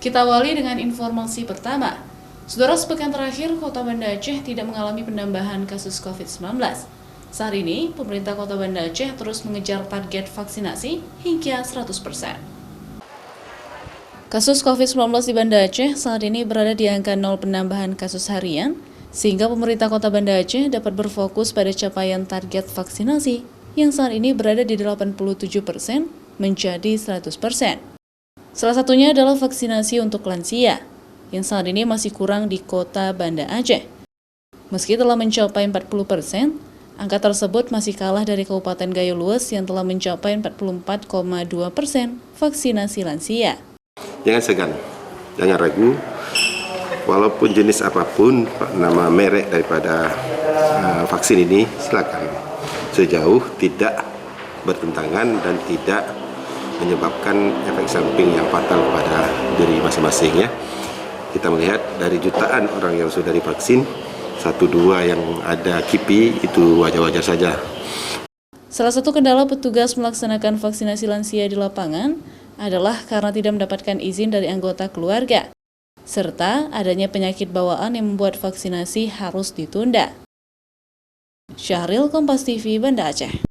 Kita awali dengan informasi pertama. Saudara, sepekan terakhir, Kota Banda Aceh tidak mengalami penambahan kasus COVID-19. Saat ini, pemerintah Kota Banda Aceh terus mengejar target vaksinasi hingga 100%. Kasus COVID-19 di Banda Aceh saat ini berada di angka 0 penambahan kasus harian, sehingga pemerintah Kota Banda Aceh dapat berfokus pada capaian target vaksinasi yang saat ini berada di 87% menjadi 100%. Salah satunya adalah vaksinasi untuk lansia, yang saat ini masih kurang di Kota Banda Aceh. Meski telah mencapai 40%, angka tersebut masih kalah dari Kabupaten Gayo Lues yang telah mencapai 44,2% vaksinasi lansia. Jangan segan, jangan ragu, walaupun jenis apapun, nama merek daripada vaksin ini, silakan. Sejauh tidak bertentangan dan tidak menyebabkan efek samping yang fatal pada diri masing-masing ya. Kita melihat dari jutaan orang yang sudah divaksin, 1-2 yang ada KIPI itu wajar-wajar saja. Salah satu kendala petugas melaksanakan vaksinasi lansia di lapangan adalah karena tidak mendapatkan izin dari anggota keluarga, serta adanya penyakit bawaan yang membuat vaksinasi harus ditunda. Syahril, Kompas TV, Banda Aceh.